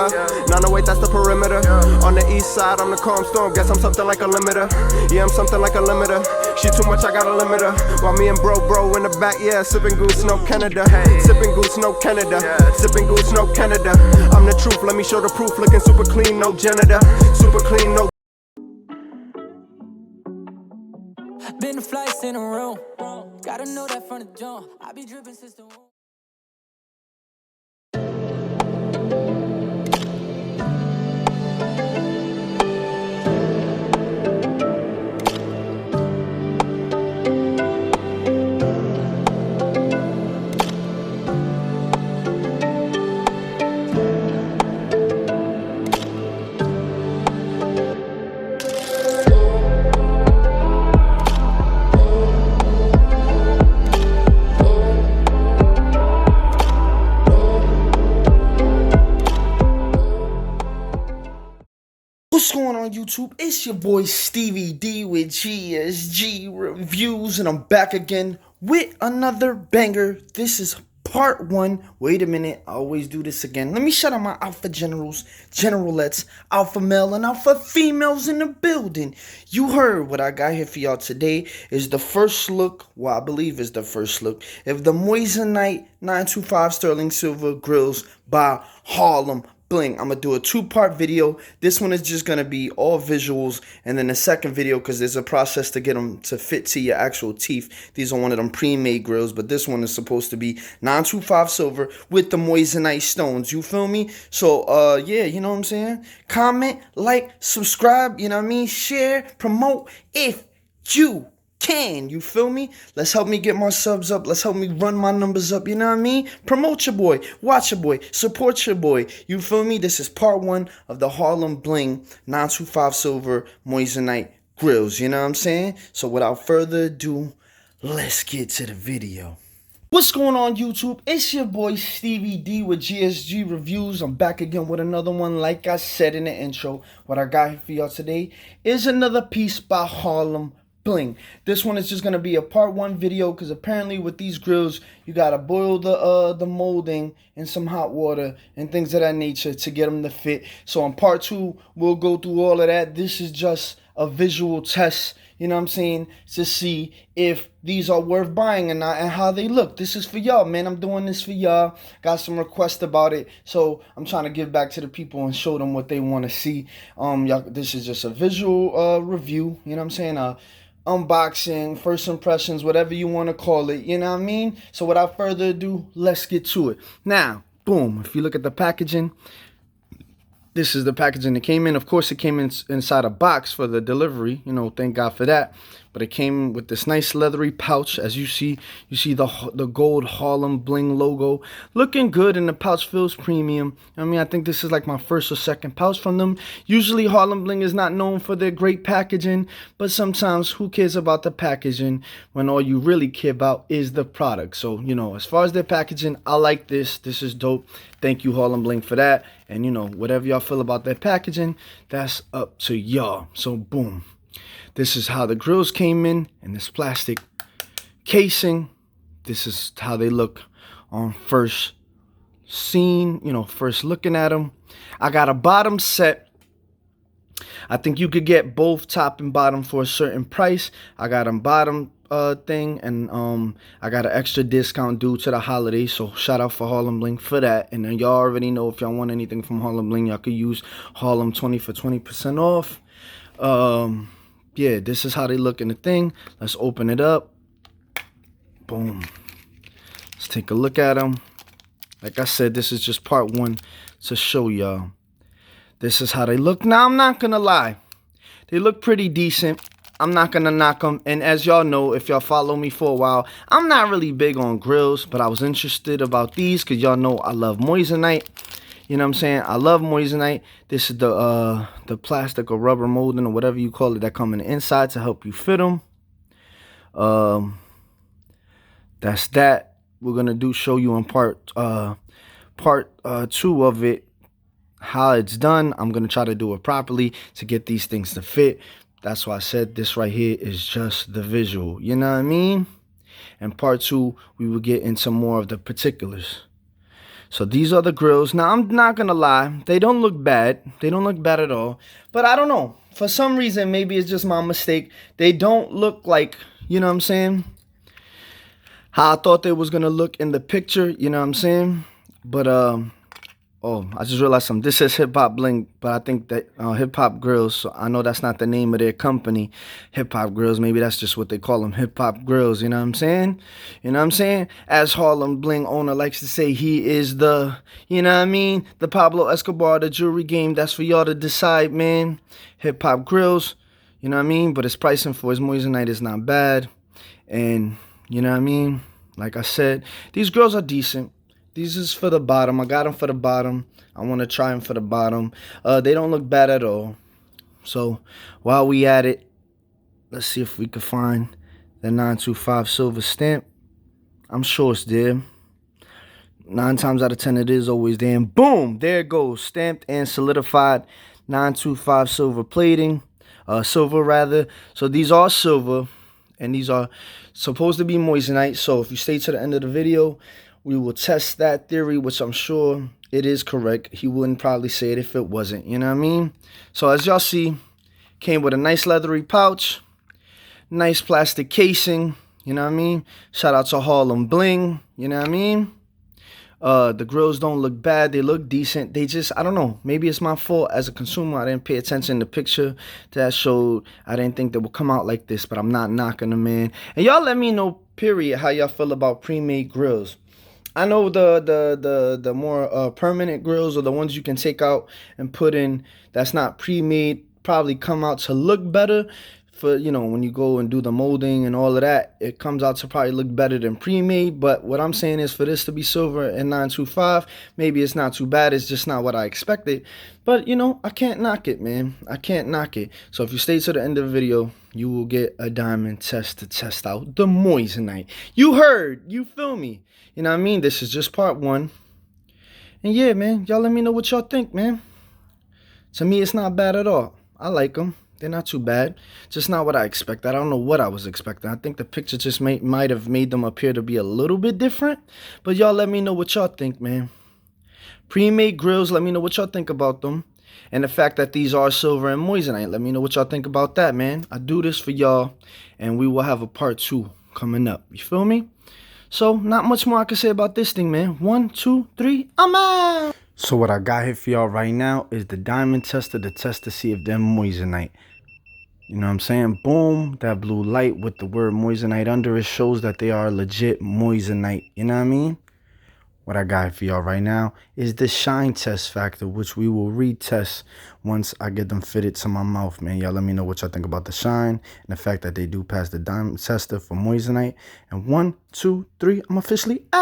908, that's the perimeter. On the east side, I'm the calm storm. Guess I'm something like a limiter. Yeah, I'm something like a limiter. She too much, I got a limiter. While me and bro in the back, yeah, sipping goose, no Canada. Sipping goose, no Canada. Sipping goose, no Canada. I'm the truth, let me show the proof. Looking super clean, no janitor. Super clean, no. Been the flights in a room. Gotta know that from the jump. I be dripping since the womb. What's going on YouTube? It's your boy Stevie D with GSG Reviews, and I'm back again with another banger. This is part 1. Wait a minute, I always do this again. Let me shout out my alpha generals, generalettes, alpha male and alpha females in the building. You heard what I got here for y'all today is the first look, well I believe is the first look, of the moissanite 925 sterling silver grills by Harlem Bling. I'm gonna do a 2-part video. This one is just gonna be all visuals, and then the second video, because there's a process to get them to fit to your actual teeth. These are one of them pre-made grills, but this one is supposed to be 925 silver with the moissanite stones. You feel me? So yeah, you know what I'm saying? Comment, like, subscribe, you know what I mean? Share, promote if you can. You feel me? Let's help me get my subs up. Let's help me run my numbers up. You know what I mean? Promote your boy. Watch your boy. Support your boy. You feel me? This is part 1 of the Harlem Bling 925 silver moissanite grills. You know what I'm saying? So without further ado, let's get to the video. What's going on YouTube? It's your boy Stevie D with GSG Reviews. I'm back again with another one. Like I said in the intro, what I got here for y'all today is another piece by Harlem Bling. This one is just gonna be a part 1 video, because apparently with these grills you gotta boil the molding in some hot water and things of that nature to get them to fit. So on part 2 we'll go through all of that. This is just a visual test, you know what I'm saying, to see if these are worth buying or not and how they look. This is for y'all, man. I'm doing this for y'all. Got some requests about it, so I'm trying to give back to the people and show them what they want to see. Y'all, this is just a visual review, you know what I'm saying, unboxing, first impressions, whatever you want to call it, you know what I mean? So without further ado, let's get to it. Now, boom, if you look at the packaging, this is the packaging that came in. Of course, it came inside a box for the delivery, you know, thank God for that. But it came with this nice leathery pouch. As you see the gold Harlem Bling logo. Looking good, and the pouch feels premium. I mean, I think this is like my first or second pouch from them. Usually Harlem Bling is not known for their great packaging, but sometimes who cares about the packaging when all you really care about is the product. So, you know, as far as their packaging, I like this. This is dope. Thank you, Harlem Bling, for that. And, you know, whatever y'all feel about their packaging, that's up to y'all. So, boom. This is how the grills came in this plastic casing. This is how they look on first scene, you know, first looking at them. I got a bottom set. I think you could get both top and bottom for a certain price. I got a bottom thing, and I got an extra discount due to the holiday, so shout out for Harlem Bling for that. And then y'all already know, if y'all want anything from Harlem Bling, y'all could use Harlem 20 for 20% off. Yeah, this is how they look in the thing. Let's open it up. Boom. Let's take a look at them. Like I said, this is just part 1 to show y'all. This is how they look. Now, I'm not gonna lie, they look pretty decent. I'm not gonna knock them. And as y'all know, if y'all follow me for a while, I'm not really big on grills, but I was interested about these because y'all know I love moissanite. You know what I'm saying? I love moissanite. This is the plastic or rubber molding or whatever you call it that come in the inside to help you fit them. That's that. We're gonna show you in part 2 of it how it's done. I'm gonna try to do it properly to get these things to fit. That's why I said this right here is just the visual. You know what I mean? And part 2, we will get into more of the particulars. So these are the grills. Now, I'm not going to lie. They don't look bad. They don't look bad at all. But I don't know. For some reason, maybe it's just my mistake. They don't look like, you know what I'm saying, how I thought they was going to look in the picture. You know what I'm saying? But, oh, I just realized something. This says Hip Hop Bling, but I think that Hip Hop Grillz. So I know that's not the name of their company, Hip Hop Grillz. Maybe that's just what they call them, Hip Hop Grillz. You know what I'm saying? You know what I'm saying? As Harlem Bling owner likes to say, he is the, you know what I mean, the Pablo Escobar of the jewelry game. That's for y'all to decide, man. Hip Hop Grillz. You know what I mean? But his pricing for his moissanite is not bad. And, you know what I mean? Like I said, these grills are decent. These is for the bottom. I got them for the bottom. I want to try them for the bottom. They don't look bad at all. So while we at it, let's see if we can find the 925 silver stamp. I'm sure it's there. 9 times out of 10 it is always there. And boom, there it goes. Stamped and solidified 925 silver plating. Silver rather. So these are silver. And these are supposed to be moissanite. So if you stay to the end of the video, we will test that theory, which I'm sure it is correct. He wouldn't probably say it if it wasn't, you know what I mean? So as y'all see, came with a nice leathery pouch, nice plastic casing, you know what I mean? Shout out to Harlem Bling, you know what I mean? The grills don't look bad. They look decent. They just, I don't know. Maybe it's my fault as a consumer. I didn't pay attention to the picture that showed. I didn't think they would come out like this, but I'm not knocking them, man. And y'all let me know, period, how y'all feel about pre-made grills. I know the more permanent grills, or the ones you can take out and put in that's not pre-made, probably come out to look better. For, you know, when you go and do the molding and all of that, it comes out to probably look better than pre-made. But what I'm saying is, for this to be silver and 925, maybe it's not too bad. It's just not what I expected. But, you know, I can't knock it, man. I can't knock it. So if you stay to the end of the video, you will get a diamond test to test out the moissanite. You heard. You feel me? You know what I mean? This is just part 1. And yeah, man, y'all let me know what y'all think, man. To me, it's not bad at all. I like them. They're not too bad. Just not what I expected. I don't know what I was expecting. I think the picture just might have made them appear to be a little bit different. But y'all let me know what y'all think, man. Pre-made grills, let me know what y'all think about them. And the fact that these are silver and moissanite, let me know what y'all think about that, man. I do this for y'all, and we will have a part 2 coming up. You feel me? So, not much more I can say about this thing, man. 1, 2, 3, I'm out! So what I got here for y'all right now is the diamond tester to test to see if they're moissanite. You know what I'm saying? Boom, that blue light with the word moissanite under it shows that they are legit moissanite. You know what I mean? What I got for y'all right now is the shine test factor, which we will retest once I get them fitted to my mouth, man. Y'all let me know what y'all think about the shine and the fact that they do pass the diamond tester for moissanite. And 1, 2, 3, I'm officially out.